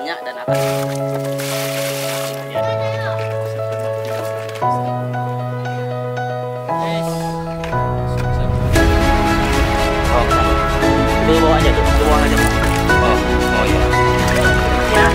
berbanyak dan akan itu bawa aja tuh, buang aja Pak. Oh iya. Ya.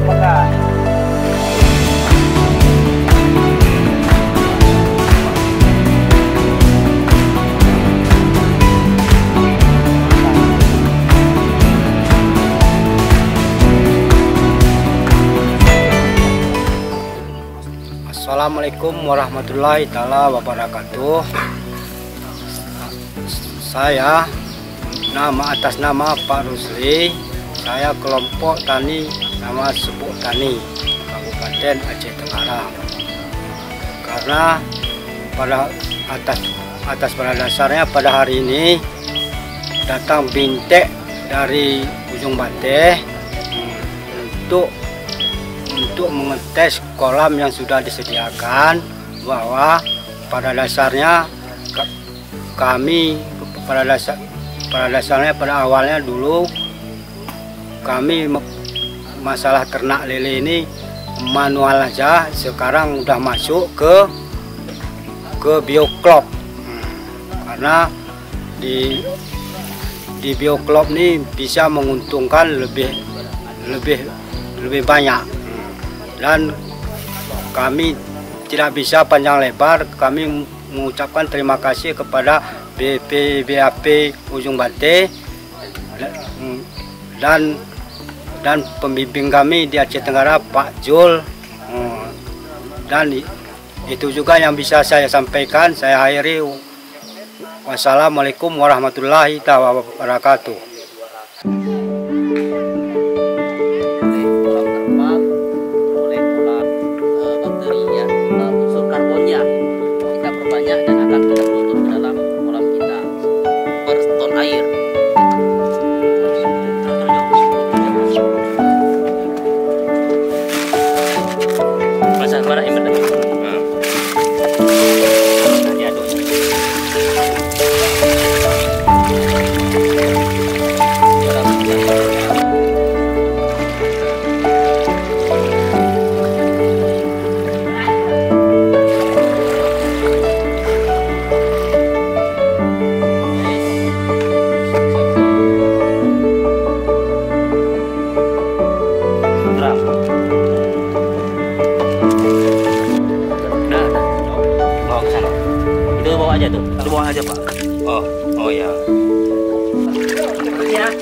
Udah. Assalamualaikum warahmatullahi taala wabarakatuh. Saya atas nama Pak Rusli, saya kelompok tani nama Sepuh Tani Kabupaten Aceh Tenggara. Karena pada dasarnya pada hari ini datang bintek dari Ujung Bateh untuk mengetes kolam yang sudah disediakan, bahwa pada dasarnya pada awalnya dulu kami masalah ternak lele ini manual aja, sekarang udah masuk ke bioklop. Karena di bioklop ini bisa menguntungkan lebih banyak. Dan kami tidak bisa panjang lebar, kami mengucapkan terima kasih kepada BPBAP Ujung Bateh dan pembimbing kami di Aceh Tenggara Pak Jul. Dan itu juga yang bisa saya sampaikan. Saya akhiri, wassalamualaikum warahmatullahi wabarakatuh. Buang aja Pak. Oh ya. Ya.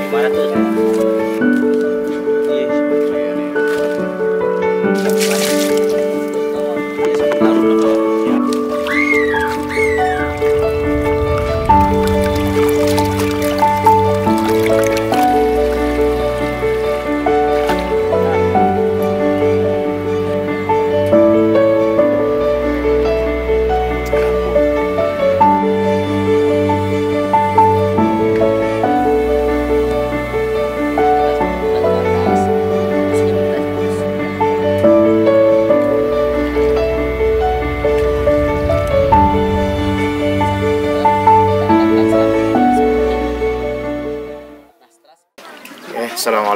Gimana tuh?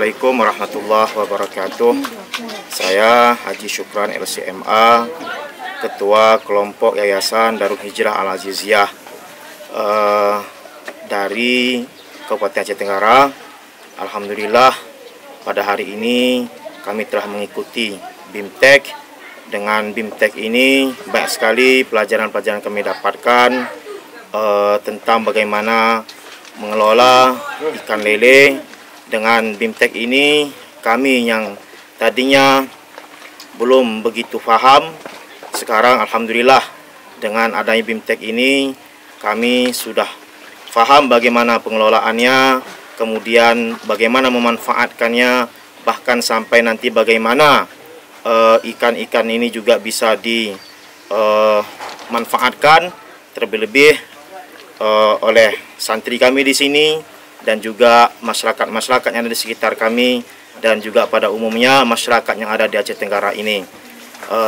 Assalamualaikum warahmatullahi wabarakatuh. Saya Haji Syukran LCMA, Ketua Kelompok Yayasan Darul Hijrah Al Aziziyah dari Kabupaten Aceh Tenggara. Alhamdulillah pada hari ini kami telah mengikuti BIMTEK. Dengan BIMTEK ini banyak sekali pelajaran-pelajaran kami dapatkan tentang bagaimana mengelola ikan lele. Dengan BIMTEK ini kami yang tadinya belum begitu paham, sekarang alhamdulillah dengan adanya BIMTEK ini kami sudah paham bagaimana pengelolaannya, kemudian bagaimana memanfaatkannya, bahkan sampai nanti bagaimana ikan-ikan ini juga bisa dimanfaatkan terlebih-lebih oleh santri kami di sini dan juga masyarakat yang ada di sekitar kami dan juga pada umumnya masyarakat yang ada di Aceh Tenggara ini.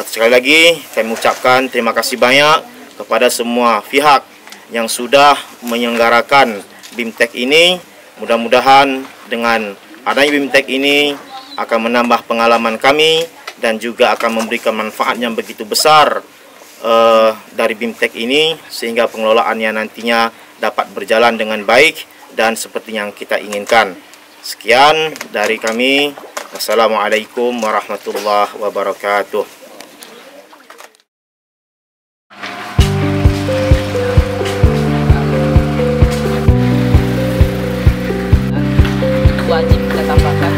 Sekali lagi kami ucapkan terima kasih banyak kepada semua pihak yang sudah menyelenggarakan BIMTEK ini. Mudah-mudahan dengan adanya BIMTEK ini akan menambah pengalaman kami dan juga akan memberikan manfaat yang begitu besar dari BIMTEK ini sehingga pengelolaannya nantinya dapat berjalan dengan baik dan seperti yang kita inginkan. Sekian dari kami. Wassalamualaikum warahmatullahi wabarakatuh. Wajib kita tambahkan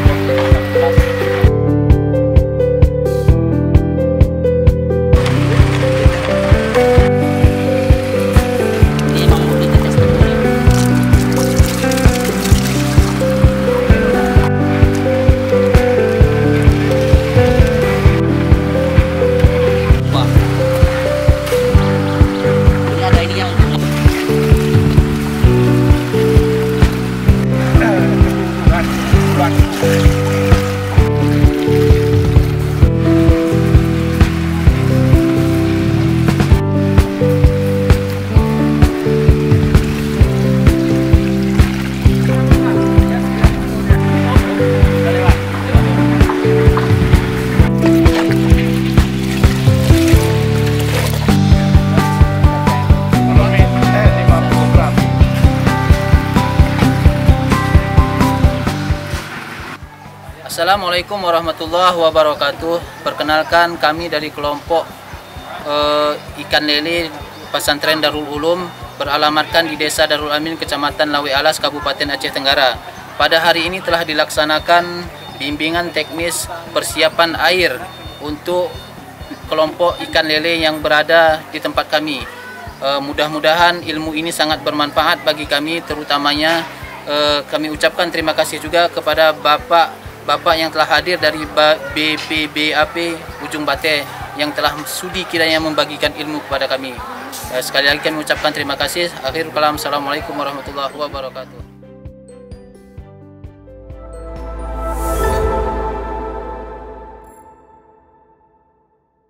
Assalamualaikum warahmatullahi wabarakatuh. Perkenalkan, kami dari kelompok ikan lele Pesantren Darul Ulum beralamatkan di Desa Darul Amin, Kecamatan Lawe Alas, Kabupaten Aceh Tenggara. Pada hari ini telah dilaksanakan bimbingan teknis persiapan air untuk kelompok ikan lele yang berada di tempat kami. Mudah-mudahan ilmu ini sangat bermanfaat bagi kami, terutamanya kami ucapkan terima kasih juga kepada Bapak yang telah hadir dari BPBAP Ujung Bate yang telah sudi kiranya membagikan ilmu kepada kami. Sekali lagi kami ucapkan terima kasih. Akhirul kalam, assalamualaikum warahmatullahi wabarakatuh.